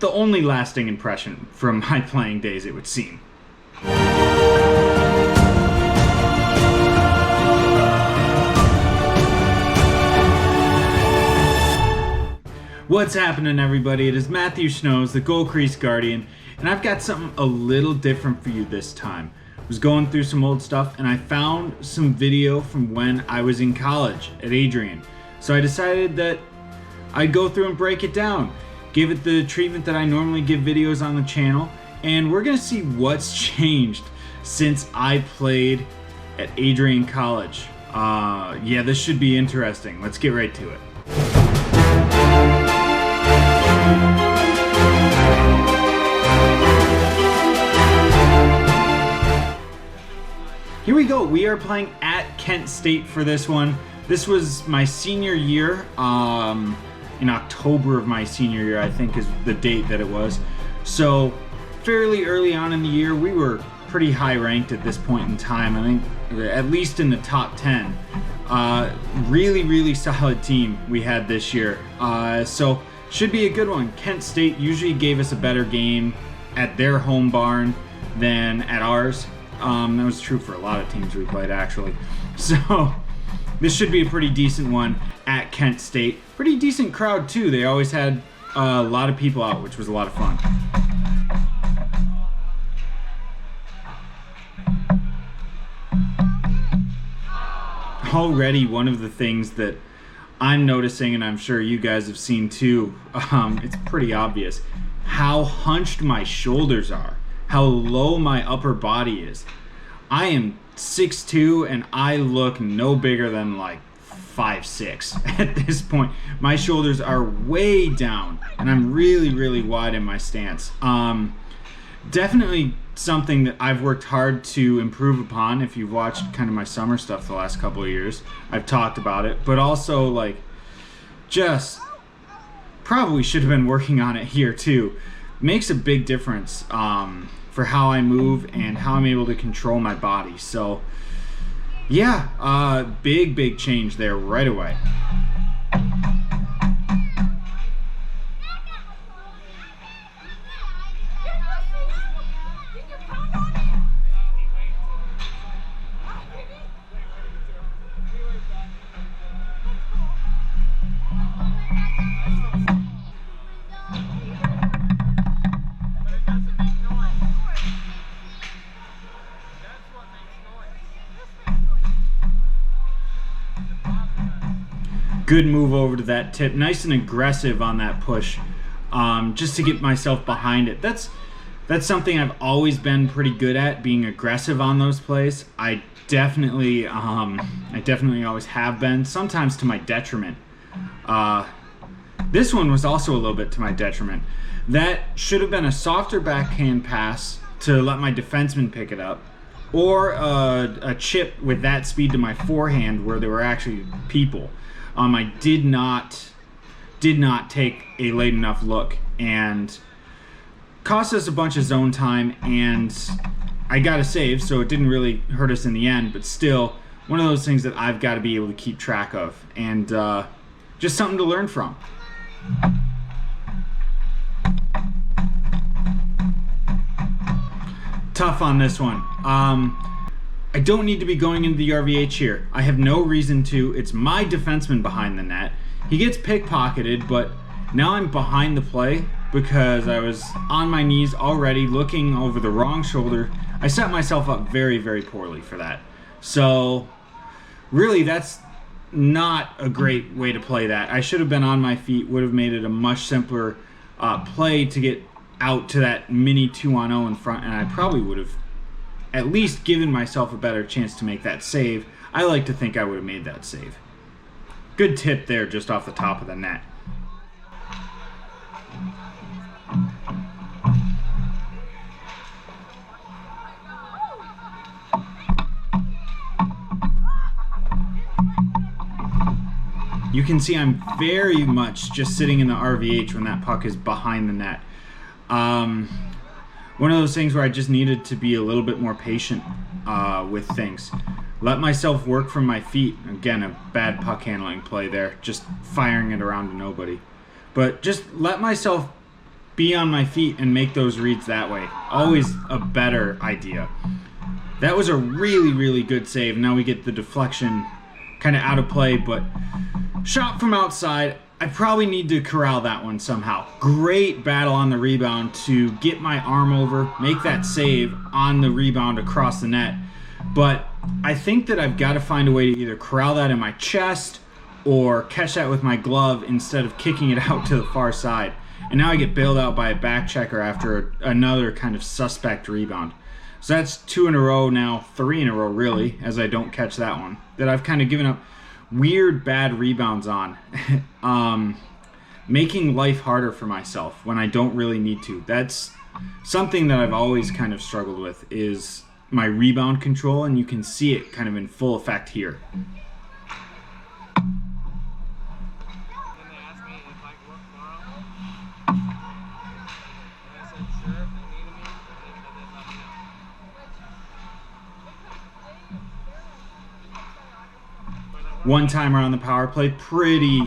the only lasting impression from my playing days, it would seem. What's happening, everybody? It is Matthew Snows, the Gold Crease Guardian, and I've got something a little different for you this time. I was going through some old stuff and I found some video from when I was in college at Adrian. So I decided that I'd go through and break it down, give it the treatment that I normally give videos on the channel, and we're gonna see what's changed since I played at Adrian College. Yeah, this should be interesting. Let's get right to it. Here we go. We are playing at Kent State for this one. This was my senior year. In October of my senior year, I think is the date that it was. So fairly early on in the year, we were pretty high ranked at this point in time. I think at least in the top 10. Really solid team we had this year. So should be a good one. Kent State usually gave us a better game at their home barn than at ours. That was true for a lot of teams we played, actually. So this should be a pretty decent one at Kent State. Pretty decent crowd too. They always had a lot of people out, which was a lot of fun. Already one of the things that I'm noticing, and I'm sure you guys have seen too, it's pretty obvious, how hunched my shoulders are, how low my upper body is. I am 6'2" and I look no bigger than like 5'6" at this point. My shoulders are way down and I'm really wide in my stance. Definitely something that I've worked hard to improve upon. If you've watched kind of my summer stuff the last couple of years, I've talked about it, but also like just probably should have been working on it here too. Makes a big difference for how I move and how I'm able to control my body. So yeah, big change there right away. Good move over to that tip, nice and aggressive on that push, just to get myself behind it. That's something I've always been pretty good at, being aggressive on those plays. I definitely always have been, sometimes to my detriment. This one was also a little bit to my detriment. That should have been a softer backhand pass to let my defenseman pick it up, or a chip with that speed to my forehand where there were actually people. I did not take a late enough look and cost us a bunch of zone time, and I got a save, so it didn't really hurt us in the end, but still one of those things that I've got to be able to keep track of, and just something to learn from. Tough on this one. I don't need to be going into the RVH here. I have no reason to. It's my defenseman behind the net. He gets pickpocketed, but now I'm behind the play because I was on my knees already looking over the wrong shoulder. I set myself up very poorly for that. So really that's not a great way to play that. I should have been on my feet, would have made it a much simpler play to get out to that mini 2-on-0 in front, and I probably would have at least given myself a better chance to make that save. I like to think I would have made that save. Good tip there just off the top of the net. You can see I'm very much just sitting in the RVH when that puck is behind the net. One of those things where I just needed to be a little bit more patient with things. Let myself work from my feet. Again, a bad puck handling play there, just firing it around to nobody. But just let myself be on my feet and make those reads that way. Always a better idea. That was a really, really good save. Now we get the deflection kind of out of play, but shot from outside. I probably need to corral that one somehow. Great battle on the rebound to get my arm over, make that save on the rebound across the net. But I think that I've got to find a way to either corral that in my chest or catch that with my glove instead of kicking it out to the far side. And now I get bailed out by a back checker after another kind of suspect rebound. So that's 2 in a row now, 3 in a row really, as I don't catch that one. That I've kind of given up weird bad rebounds on. Making life harder for myself when I don't really need to. That's something that I've always kind of struggled with, is my rebound control, and you can see it kind of in full effect here. One timer on the power play, pretty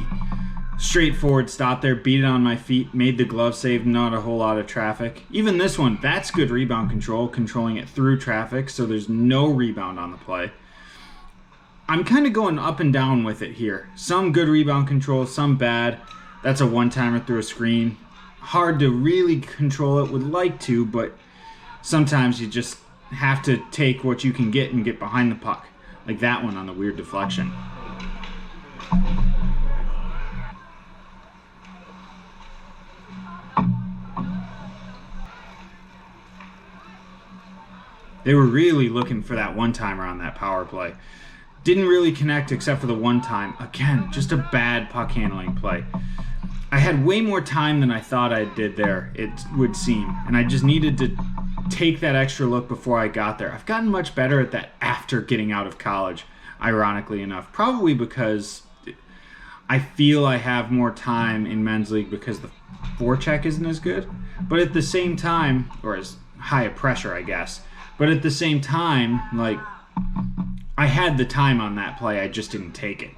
straightforward stop there, beat it on my feet, made the glove save, not a whole lot of traffic. Even this one, that's good rebound control, controlling it through traffic, so there's no rebound on the play. I'm kind of going up and down with it here. Some good rebound control, some bad. That's a one-timer through a screen. Hard to really control it, would like to, but sometimes you just have to take what you can get and get behind the puck. Like that one on the weird deflection. They were really looking for that one-timer on that power play. Didn't really connect except for the one time. Again, just a bad puck handling play. I had way more time than I thought I did there, it would seem. And I just needed to take that extra look before I got there. I've gotten much better at that after getting out of college, ironically enough. Probably because I feel I have more time in men's league because the forecheck isn't as good. But at the same time, or as high a pressure, I guess. But at the same time, like, I had the time on that play, I just didn't take it.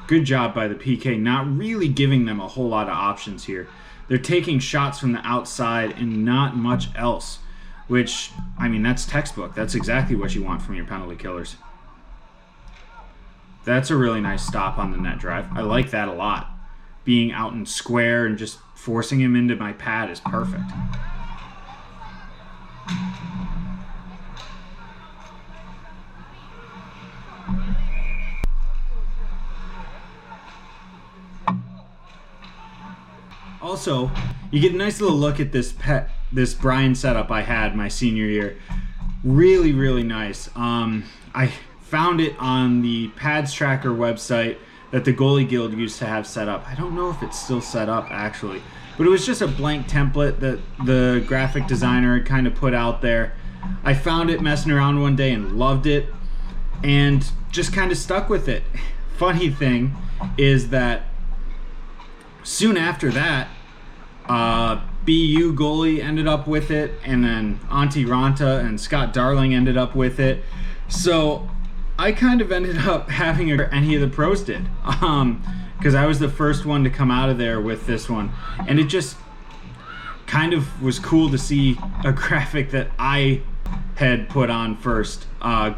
Good job by the PK, not really giving them a whole lot of options here. They're taking shots from the outside and not much else, which, I mean, that's textbook. That's exactly what you want from your penalty killers. That's a really nice stop on the net drive. I like that a lot. Being out and square and just forcing him into my pad is perfect. Also, you get a nice little look at this Brian setup I had my senior year. Really, really nice. I found it on the Pads Tracker website that the Goalie Guild used to have set up. I don't know if it's still set up actually, but it was just a blank template that the graphic designer had kind of put out there. I found it messing around one day and loved it and just kind of stuck with it. Funny thing is that soon after that, BU goalie ended up with it, and then Auntie Ranta and Scott Darling ended up with it. So I kind of ended up having any of the pros did, because I was the first one to come out of there with this one, and it just kind of was cool to see a graphic that I had put on first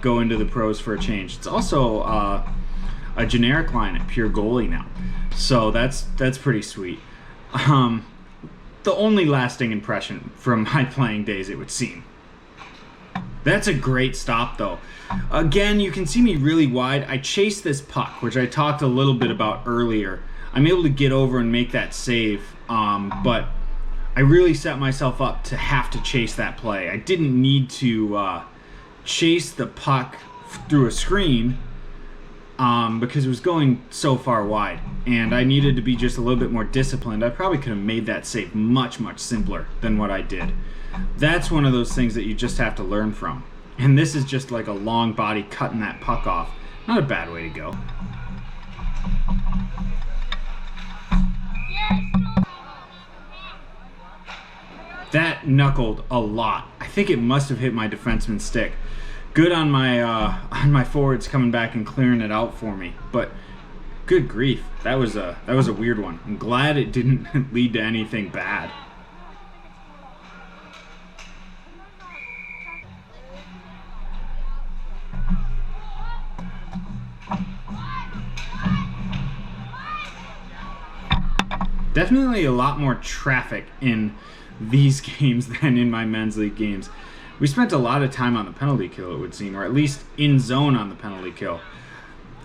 go into the pros for a change. It's also a generic line at Pure Goalie now, so that's pretty sweet. The only lasting impression from my playing days, it would seem. That's a great stop though. Again, you can see me really wide. I chase this puck, which I talked a little bit about earlier. I'm able to get over and make that save, but I really set myself up to have to chase that play. I didn't need to chase the puck through a screen because it was going so far wide, and I needed to be just a little bit more disciplined. I probably could have made that save much, much simpler than what I did. That's one of those things that you just have to learn from. And this is just like a long body cutting that puck off. Not a bad way to go. That knuckled a lot. I think it must have hit my defenseman's stick. Good on my forwards coming back and clearing it out for me. But good grief, that was a weird one. I'm glad it didn't lead to anything bad. Definitely a lot more traffic in these games than in my men's league games. We spent a lot of time on the penalty kill, it would seem, or at least in zone on the penalty kill.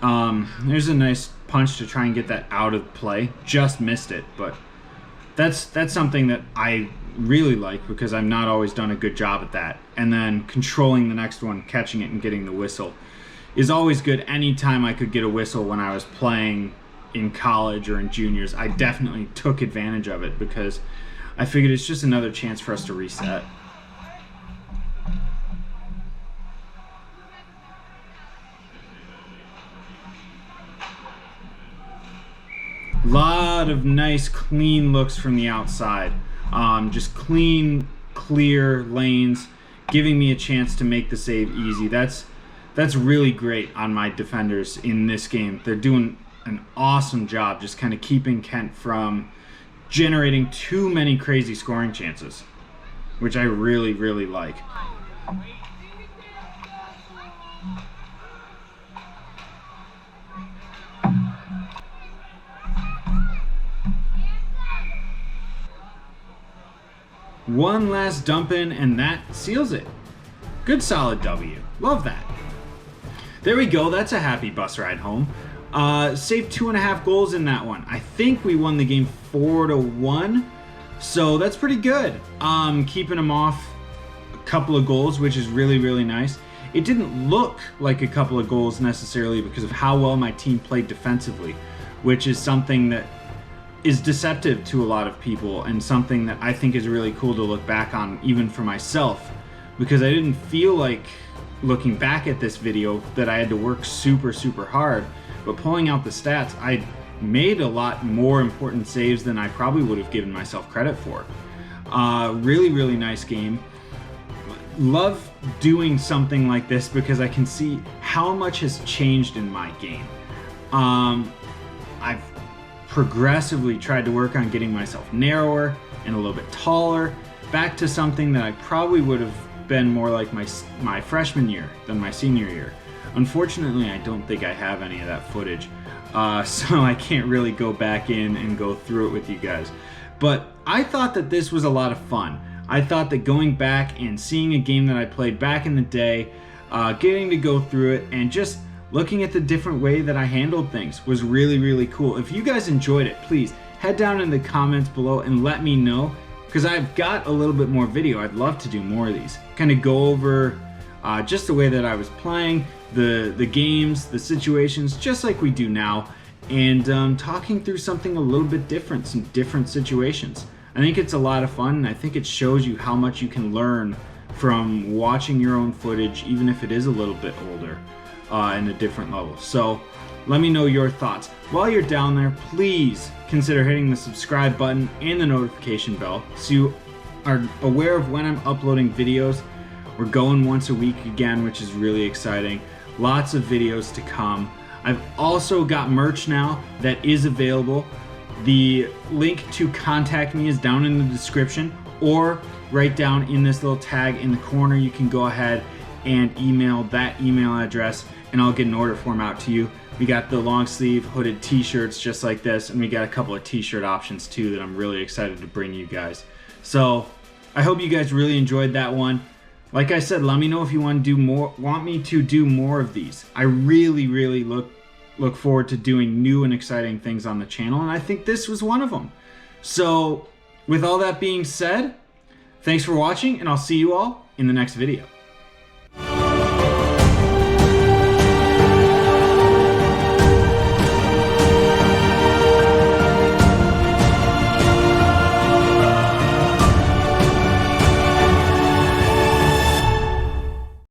There's a nice punch to try and get that out of play. Just missed it, but that's something that I really like because I've not always done a good job at that. And then controlling the next one, catching it and getting the whistle is always good. Anytime I could get a whistle when I was playing in college or in juniors, I definitely took advantage of it because I figured it's just another chance for us to reset. Lot of nice clean looks from the outside. Just clean, clear lanes, giving me a chance to make the save easy. That's really great on my defenders in this game. They're doing an awesome job just kind of keeping Kent from generating too many crazy scoring chances, which I really, really like. One last dump in and that seals it. Good solid W. Love that. There we go. That's a happy bus ride home. Saved 2.5 goals in that one. I think we won the game 4-1, so that's pretty good. Keeping them off a couple of goals, which is really, really nice. It didn't look like a couple of goals necessarily because of how well my team played defensively, which is something that is deceptive to a lot of people and something that I think is really cool to look back on even for myself, because I didn't feel like, looking back at this video, that I had to work super, super hard. But pulling out the stats, I made a lot more important saves than I probably would have given myself credit for. Really, really nice game. Love doing something like this because I can see how much has changed in my game. I've progressively tried to work on getting myself narrower and a little bit taller, back to something that I probably would have been more like my freshman year than my senior year. Unfortunately, I don't think I have any of that footage, so I can't really go back in and go through it with you guys. But I thought that this was a lot of fun. I thought that going back and seeing a game that I played back in the day, getting to go through it and just looking at the different way that I handled things was really, really cool. If you guys enjoyed it, please head down in the comments below and let me know, because I've got a little bit more video. I'd love to do more of these. Kind of go over just the way that I was playing, the games, the situations, just like we do now, and talking through something a little bit different, some different situations. I think it's a lot of fun, and I think it shows you how much you can learn from watching your own footage, even if it is a little bit older, in a different level. So let me know your thoughts. While you're down there, please consider hitting the subscribe button and the notification bell so you are aware of when I'm uploading videos. We're going once a week again, which is really exciting. Lots of videos to come. I've also got merch now that is available. The link to contact me is down in the description, or right down in this little tag in the corner. You can go ahead and email that email address and I'll get an order form out to you. We got the long sleeve hooded t-shirts just like this, and we got a couple of t-shirt options too that I'm really excited to bring you guys. So I hope you guys really enjoyed that one. Like I said, let me know if you want me to do more of these. I really, really look forward to doing new and exciting things on the channel, and I think this was one of them. So with all that being said, thanks for watching, and I'll see you all in the next video.